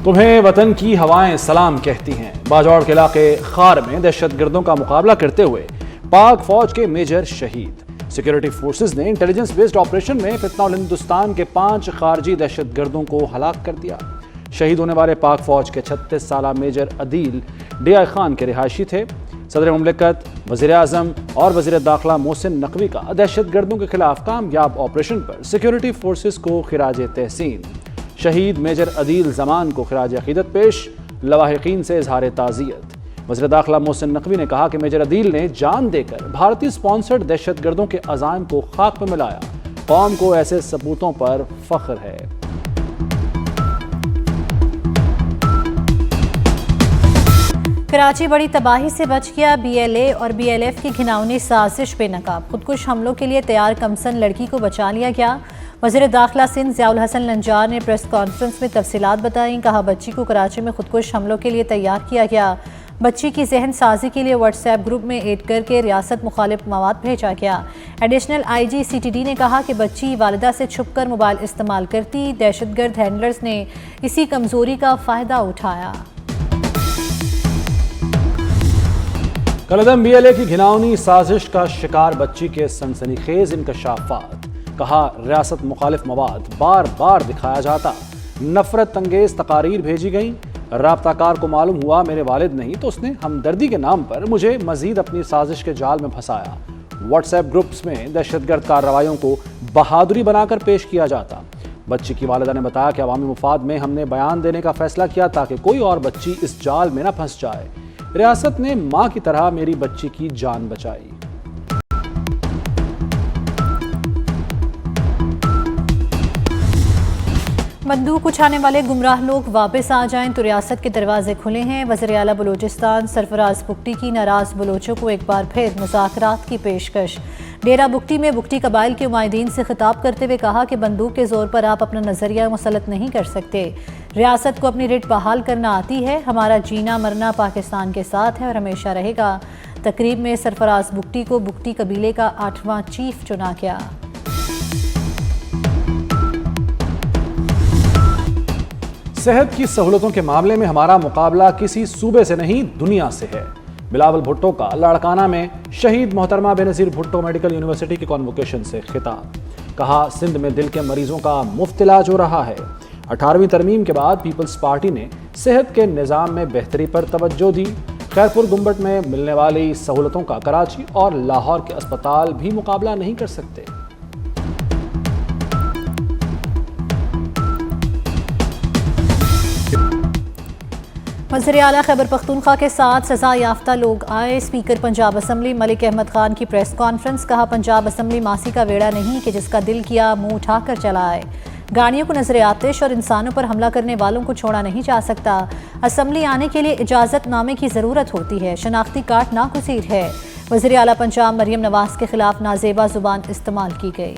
तुम्हें वतन की हवाएं सलाम कहती हैं। बाजौड़ के इलाके खार में दहशतगर्दों का मुकाबला करते हुए पाक फौज के मेजर शहीद। सिक्योरिटी फोर्सेस ने इंटेलिजेंस बेस्ड ऑपरेशन में फितनाउल हिंदुस्तान के 5 खारजी दहशतगर्दों को हलाक कर दिया। शहीद होने वाले पाक फौज के 36 साला मेजर अदील DI खान के रिहायशी थे। सदर मुमलिकत, वज़ीर आज़म और वज़ीर दाखिला मोहसिन नकवी का दहशतगर्दों के खिलाफ कामयाब ऑपरेशन पर सिक्योरिटी फोर्सेस को खिराज तहसीन। शहीद मेजर अदील जमान को खिराज अकीदत पेश, लवाहिकीन से इजहार ताज़ियत। वज़ीर दाखिला मोहसिन नकवी ने कहा कि मेजर अदील ने जान देकर भारतीय स्पॉन्सर्ड दहशतगर्दों के अज़ाइम को खाक में मिलाया। कौम को ऐसे सपूतों पर फख्र है। कराची बड़ी तबाही से बच गया। BLA और BLF की घिनौनी साजिश बेनकाब। खुदकुश हमलों के लिए तैयार कमसन लड़की को बचा लिया गया। वज़ीर दाखिला सिंध ज़ियाउल हसन लंजार ने प्रेस कॉन्फ्रेंस में तफसीलात बताई। कहा, बच्ची को कराची में खुदकुश हमलों के लिए तैयार किया गया। बच्ची की जहन साजी के लिए व्हाट्सएप ग्रुप में ऐड करके रियासत मुखालिफ मवाद भेजा गया। एडिशनल IG CTD ने कहा कि बच्ची वालिदा से छुपकर मोबाइल इस्तेमाल करती। दहशतगर्द हैंडलर्स ने इसी कमजोरी का फ़ायदा उठाया। कलदम BLA की घिनौनी साजिश का शिकार बच्ची के सनसनीखेज इंकशाफात। कहा, रियासत मुखालिफ मवाद बार बार दिखाया जाता। नफरत अंगेज तकारीर भेजी गई। राब्ताकार को मालूम हुआ मेरे वालिद नहीं तो उसने हमदर्दी के नाम पर मुझे मजीद अपनी साजिश के जाल में फंसाया। व्हाट्सएप ग्रुप्स में दहशतगर्द कार्रवाइयों को बहादुरी बनाकर पेश किया जाता। बच्ची की वालिदा ने बताया कि अवामी मुफाद में हमने बयान देने का फैसला किया ताकि कोई और बच्ची इस जाल में न फंस जाए। रियासत ने मां की तरह मेरी बच्ची की जान बचाई। बंदूक उठाने वाले गुमराह लोग वापस आ जाएं तो रियासत के दरवाजे खुले हैं। वज़ीर आला बलूचिस्तान सरफराज बुगटी की नाराज बलोचों को एक बार फिर मुज़ाकरात की पेशकश। डेरा बुगटी में बुगटी कबाइल के उमायदीन से खिताब करते हुए कहा कि बंदूक के जोर पर आप अपना नजरिया मुसलत नहीं कर सकते। रियासत को अपनी रिट बहाल करना आती है। हमारा जीना मरना पाकिस्तान के साथ है और हमेशा रहेगा। तकरीब में सरफराज बुगटी को बुगटी कबीले का 8वां चीफ चुना गया। सेहत की सहूलतों के मामले में हमारा मुकाबला किसी सूबे से नहीं दुनिया से है। बिलावल भुट्टो का लाड़काना में शहीद मोहतरमा बेनज़ीर भुट्टो मेडिकल यूनिवर्सिटी की कॉन्वोकेशन से खिताब। कहा, सिंध में दिल के मरीजों का मुफ्त इलाज हो रहा है। 18वीं तरमीम के बाद पीपल्स पार्टी ने सेहत के निज़ाम में बेहतरी पर तवज्जो दी। खैरपुर गुम्बट में मिलने वाली सहूलतों का कराची और लाहौर के अस्पताल भी मुकाबला नहीं कर सकते। वज़ीर आला खैबर पख्तूनख्वा के साथ सजा याफ्ता लोग आए। स्पीकर पंजाब असम्बली मलिक अहमद खान की प्रेस कॉन्फ्रेंस। कहा, पंजाब असम्बली मासी का वेड़ा नहीं कि जिसका दिल किया मुंह उठाकर चला आए। गाड़ियों को नजर आतिश और इंसानों पर हमला करने वालों को छोड़ा नहीं जा सकता। असम्बली आने के लिए इजाज़त नामे की ज़रूरत होती है। शनाख्ती कार्ड नागुज़ीर है। वज़ीर आला पंजाब मरियम नवाज के खिलाफ नाजेबा जुबान इस्तेमाल की गई।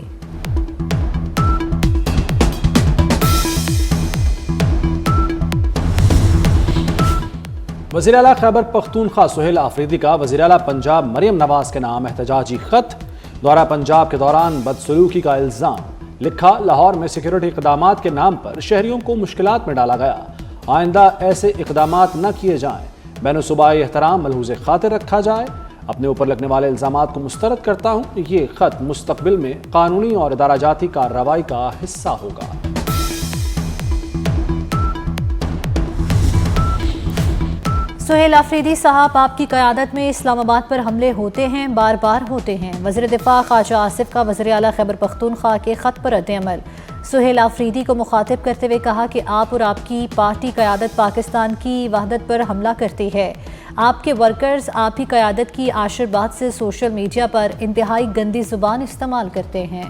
वज़ीर आला खैबर पख्तूनख्वा सुहेल आफरीदी का वज़ीर आला पंजाब मरियम नवाज के नाम एहतजाजी खत। दौरा पंजाब के दौरान बदसलूकी का इल्ज़ाम। लिखा, लाहौर में सिक्योरिटी इक़दामात के नाम पर शहरियों को मुश्किलात में डाला गया। आइंदा ऐसे इक़दामात न किए जाएं। बैनुसूबाई एहतराम मलहूज़ खातिर रखा जाए। अपने ऊपर लगने वाले इल्ज़ामात को मुस्तरद करता हूँ। ये खत मुस्तक़बिल में कानूनी और इदाराजाती कार्रवाई का हिस्सा होगा। सुहेल आफरीदी साहब, आपकी क़यादत में इस्लामाबाद पर हमले होते हैं, बार बार होते हैं। वज़ीर दिफ़ा ख्वाजा आसिफ का वज़ीर आला खैबर पख्तूनख्वा के ख़त पर रद्द-ए-अमल। सुहेल आफरीदी को मुखातिब करते हुए कहा कि आप और आपकी पार्टी क़यादत पाकिस्तान की वहदत पर हमला करती है। आपके वर्कर्स आप ही क़यादत की आशीर्वाद से सोशल मीडिया पर इंतहाई गंदी ज़ुबान इस्तेमाल करते हैं।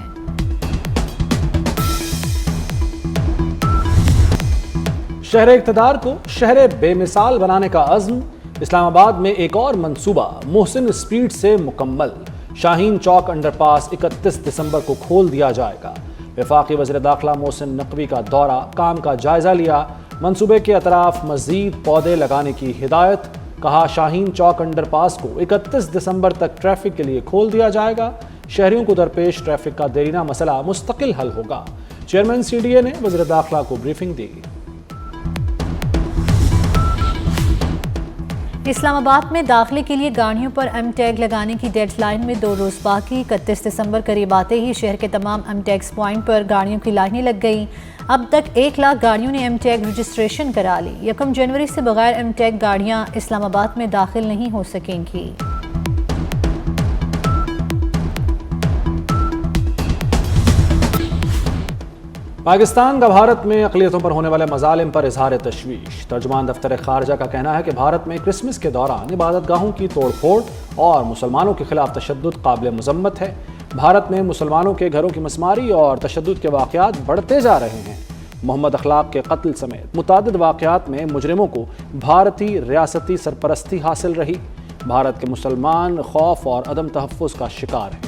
शहर इक़्तिदार को शहर बेमिसाल बनाने का अज़्म। इस्लामाबाद में एक और मंसूबा मोहसिन स्ट्रीट से मुकम्मल। शाहीन चौक अंडरपास 31 दिसंबर को खोल दिया जाएगा। वफाकी वज़ीर दाखिला मोहसिन नकवी का दौरा, काम का जायजा लिया। मंसूबे के अतराफ मजीद पौधे लगाने की हिदायत। कहा, शाहीन चौक अंडरपास को 31 दिसंबर तक ट्रैफिक के लिए खोल दिया जाएगा। शहरियों को दरपेश ट्रैफिक का देरीना मसला मुस्तकिल हल होगा। चेयरमैन CDA ने वज़ीर दाखिला को ब्रीफिंग दी। इस्लामाबाद में दाखिले के लिए गाड़ियों पर एम टैग लगाने की डेडलाइन में 2 रोज़ बाकी। 31 दिसंबर करीब आते ही शहर के तमाम एम टैग्स पॉइंट पर गाड़ियों की लाइनें लग गईं। अब तक 1 लाख गाड़ियों ने एम टैग रजिस्ट्रेशन करा ली। 1 जनवरी से बगैर एम टैग गाड़ियाँ इस्लामाबाद में दाखिल नहीं हो सकेंगी। पाकिस्तान का भारत में अक़लियतों पर होने वाले मज़ालिम पर इज़हार तशवीश। तर्जुमान दफ्तर ख़ारजा का कहना है कि भारत में क्रिसमस के दौरान इबादतगाहों की तोड़ फोड़ और मुसलमानों के खिलाफ तशद्दुद काबिल मज़म्मत है। भारत में मुसलमानों के घरों की मसमारी और तशद्दुद के वाक़यात बढ़ते जा रहे हैं। मोहम्मद अखलाक के कत्ल समेत मुतादिद वाक़यात में मुजरिमों को भारतीय रियासती सरपरस्ती हासिल रही। भारत के मुसलमान खौफ और अदम तहफ़्फ़ुज़ का शिकार हैं।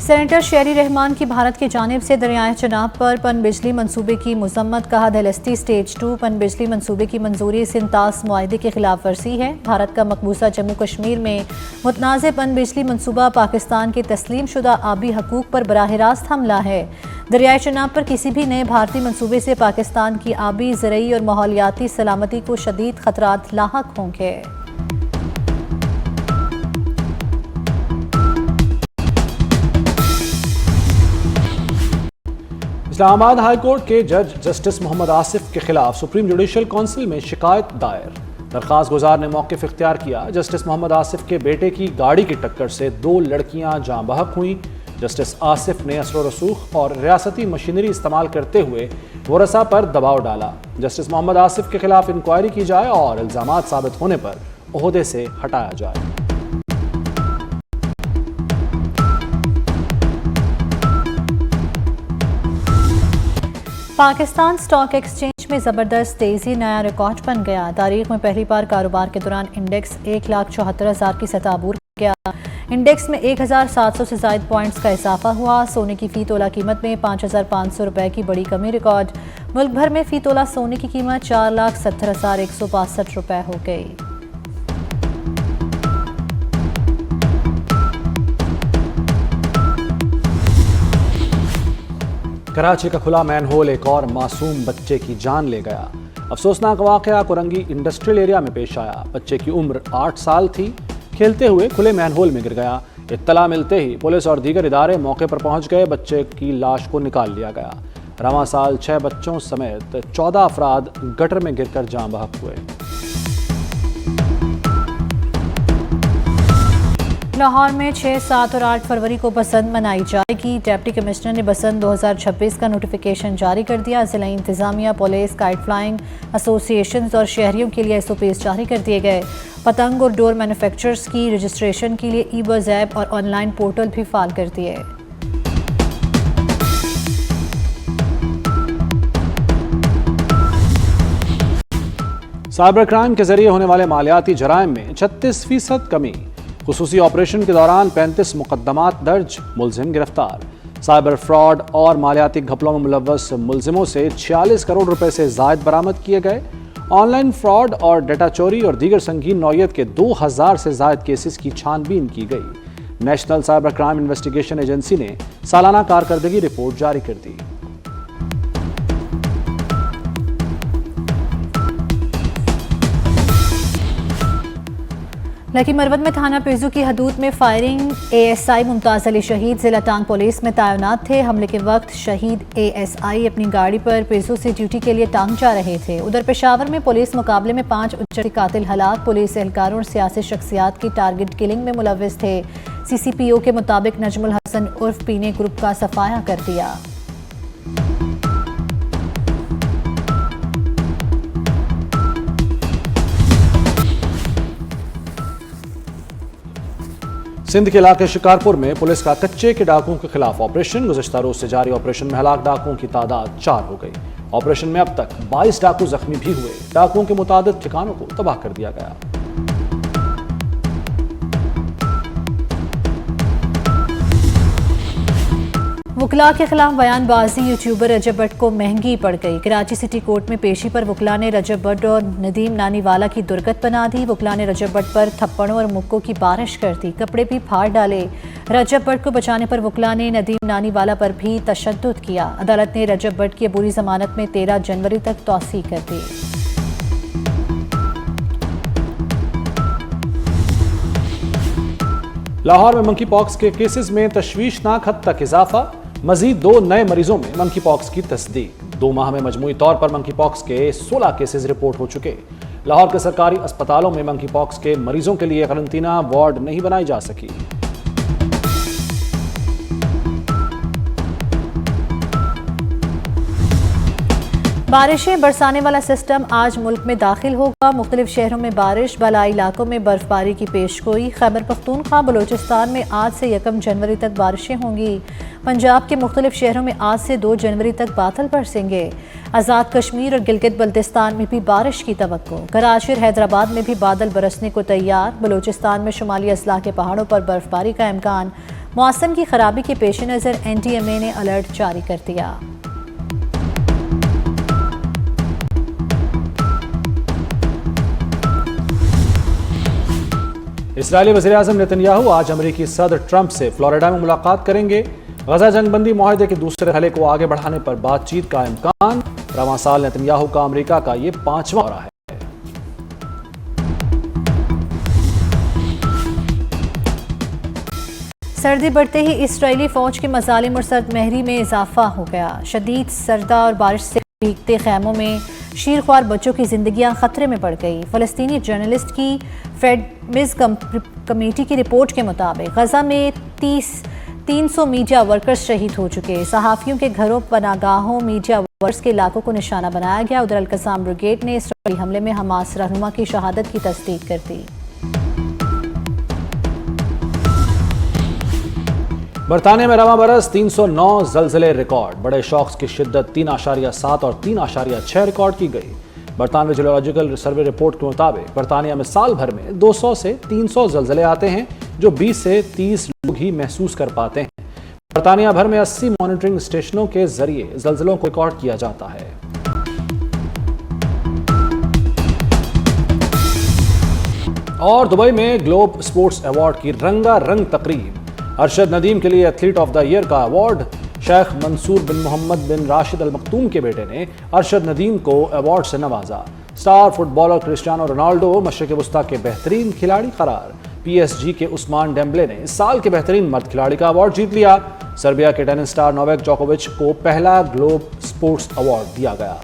सेनेटर शेरी रहमान की भारत की जानिब से दरियाए चनाब पर पन बिजली मंसूबे की मजम्मत। कहा दलस्ती स्टेज 2 पन बिजली मंसूबे की मंजूरी सिंतास मुआहदे की खिलाफ वर्जी है। भारत का मकबूजा जम्मू कश्मीर में मुतनाज़ पन बिजली मंसूबा पाकिस्तान के तस्लीम शुदा आबी हकूक पर बराह रास्त हमला है। दरियाए चनाब पर किसी भी नए भारतीय मंसूबे से पाकिस्तान की आबी, ज़रई और माहौलियाती सलामती को शदीद खतरात लाहक होंगे। इस्लामाबाद हाई कोर्ट के जज जस्टिस मोहम्मद आसिफ के खिलाफ सुप्रीम जुडिशल काउंसिल में शिकायत दायर। दरख्वास्त गुजार ने मौक़िफ़ इख्तियार किया। जस्टिस मोहम्मद आसिफ के बेटे की गाड़ी की टक्कर से 2 लड़कियां जाँ बहक हुईं। जस्टिस आसिफ ने असर रसूख और रियासती मशीनरी इस्तेमाल करते हुए वरसा पर दबाव डाला। जस्टिस मोहम्मद आसिफ के खिलाफ इंक्वायरी की जाए और इल्ज़ामात साबित होने पर ओहदे से हटाया जाए। पाकिस्तान स्टॉक एक्सचेंज में ज़बरदस्त तेज़ी नया रिकॉर्ड बन गया। तारीख में पहली बार कारोबार के दौरान इंडेक्स 1,74,000 की सतह अबूर किया। इंडेक्स में 1,700 से ज़ायद पॉइंट्स का इजाफा हुआ। सोने की फ़ी तोला कीमत में 5,500 रुपये की बड़ी कमी रिकॉर्ड। मुल्क भर में फ़ी तोला सोने की कीमत 4,70,162 रुपये हो गई। कराची का खुला मैनहोल एक और मासूम बच्चे की जान ले गया। अफसोसनाक वाक़या कोरंगी इंडस्ट्रियल एरिया में पेश आया। बच्चे की उम्र 8 साल थी। खेलते हुए खुले मैनहोल में गिर गया। इत्तला मिलते ही पुलिस और दीगर इदारे मौके पर पहुंच गए। बच्चे की लाश को निकाल लिया गया। रवां साल 6 बच्चों समेत 14 अफराद गटर में गिरकर जाँ बहक हुए। लाहौर में 6, 7 और 8 फरवरी को बसंत मनाई जाएगी। डिप्टी कमिश्नर ने बसंत 2026 का नोटिफिकेशन जारी कर दिया। जिला इंतजामिया, पुलिस, काइट फ्लाइंग एसोसिएशंस और शहरियों के लिए SOPs जारी कर दिए गए। पतंग और डोर मैन्युफैक्चरर्स की रजिस्ट्रेशन के लिए ई-बज़ ऐप और ऑनलाइन पोर्टल भी फाल कर दिए। साइबर क्राइम के जरिए होने वाले मालियाती जराइम में 36% कमी। खुसूसी ऑपरेशन के दौरान 35 मुकदमात दर्ज, मुलजिम गिरफ्तार। साइबर फ्रॉड और मालियाती घपलों में मुलव्वस मुलजिमों से 46 करोड़ रुपए से जायद बरामद किए गए। ऑनलाइन फ्रॉड और डेटा चोरी और दीगर संगीन नौयत के 2000 से जायद केसेस की छानबीन की गई। National cyber crime investigation agency ने सालाना कारकर्दगी रिपोर्ट जारी कर दी। लकी मरवत में थाना पेजू की हदूद में फायरिंग। ASI मुमताज़ अली शहीद जिला टांग पुलिस में तैनात थे। हमले के वक्त शहीद ASI अपनी गाड़ी पर पेजू से ड्यूटी के लिए टांग जा रहे थे। उधर पेशावर में पुलिस मुकाबले में 5 उच्च कातिल हलाक। पुलिस एहलकारों और सियासी शख्सियात की टारगेट किलिंग में मुलव्विस थे। CCPO के मुताबिक नजमुल हसन उर्फ पीने ग्रुप का सफाया कर दिया। सिंध के इलाके शिकारपुर में पुलिस का कच्चे के डाकुओं के खिलाफ ऑपरेशन। गुज़श्ता रोज से जारी ऑपरेशन में हलाक डाकुओं की तादाद 4 हो गई। ऑपरेशन में अब तक 22 डाकू जख्मी भी हुए। डाकुओं के मुतादिद ठिकानों को तबाह कर दिया गया। वकला के खिलाफ बयानबाजी। यूट्यूबर रजब भट्ट को महंगी पड़ गई। कराची सिटी कोर्ट में पेशी पर वकला ने रजब भट्ट और नदीम नानीवाला की दुर्गत बना दी। वकला ने रजब भट्ट पर थप्पड़ों और मुक्कों की बारिश कर दी। कपड़े भी फाड़ डाले। रजब भट्ट को बचाने पर वकला ने नदीम नानीवाला पर भी तशद्दुद किया। अदालत ने रजब भट्ट की अबूरी जमानत में 13 जनवरी तक तौसीह कर दी। लाहौर में मंकी पॉक्स के केसेस में तशवीशनाक हद तक इजाफा, मजीद 2 नए मरीजों में मंकी पॉक्स की तस्दीक। 2 माह में मजमूई तौर पर मंकी पॉक्स के 16 केसेस रिपोर्ट हो चुके। लाहौर के सरकारी अस्पतालों में मंकी पॉक्स के मरीजों के लिए करंतना वार्ड नहीं बनाई जा सकी। बारिशें बरसाने वाला सिस्टम आज मुल्क में दाखिल होगा। मुख्तलिफ शहरों में बारिश, बलाई इलाकों में बर्फबारी की पेशगोई। खैबर पख्तूनख्वा बलोचिस्तान में आज से 1 जनवरी तक बारिशें होंगी। पंजाब के मुख्तलिफ शहरों में आज से 2 जनवरी तक बादल बरसेंगे। आज़ाद कश्मीर और गिलगित बल्तिस्तान में भी बारिश की तवक्को। कराची और हैदराबाद में भी बादल बरसने को तैयार। बलोचिस्तान में शुमाली अजला के पहाड़ों पर बर्फबारी का इम्कान। मौसम की खराबी के पेश नज़र NTMA ने अलर्ट जारी कर दिया। इस्राईली वज़ीर-ए-आज़म नेतन्याहू आज अमेरिकी सदर ट्रंप से फ्लोरिडा में मुलाकात करेंगे। गजा जंगबंदी मुआहदे के दूसरे हले को आगे बढ़ाने पर बातचीत का इम्कान। रवां साल नेतन्याहू का अमेरिका का ये 5वां दौरा है। सर्दी बढ़ते ही इस्राईली फौज के मज़ालिम और सर्द महरी में इजाफा हो गया। शदीद सर्दा और बारिश से भीगते खैमों में शीरख्वार बच्चों की जिंदगियां खतरे में पड़ गई। फ़लस्तीनी जर्नलिस्ट की फेडमिज कमेटी की रिपोर्ट के मुताबिक गजा में 300 मीडिया वर्कर्स शहीद हो चुके। सहाफ़ियों के घरों, पनागाहों, मीडिया वर्कर्स के इलाकों को निशाना बनाया गया। उधर अल-कसाम ब्रिगेड ने इस्राईली हमले में हमास रहनुमा की शहादत की तस्दीक कर दी। बरतानिया में रवां बरस 309 ज़लज़ले रिकॉर्ड। बड़े शॉक्स की शिद्दत 3.7 और 3.6 रिकॉर्ड की गई। बरतानवी जियोलॉजिकल सर्वे रिपोर्ट के मुताबिक बरतानिया में साल भर में 200 से 300 ज़लज़ले आते हैं, जो 20 से 30 लोग ही महसूस कर पाते हैं। बरतानिया भर में 80 मॉनिटरिंग स्टेशनों के जरिए ज़लज़लों को रिकॉर्ड किया जाता है। और दुबई में ग्लोब स्पोर्ट्स अवार्ड की रंगारंग तकरीब। अरशद नदीम के लिए एथलीट ऑफ द ईयर का अवार्ड। शेख मंसूर बिन मोहम्मद बिन राशिद अल मखतूम के बेटे ने अरशद नदीम को अवार्ड से नवाजा। स्टार फुटबॉलर क्रिस्टियानो रोनाल्डो मशरिक़ वस्ता के बेहतरीन खिलाड़ी करार। PSG के उस्मान डेम्बले ने साल के बेहतरीन मर्द खिलाड़ी का अवार्ड जीत लिया। सर्बिया के टेनिस स्टार नोवाक जोकोविच को पहला ग्लोब स्पोर्ट्स अवार्ड दिया गया।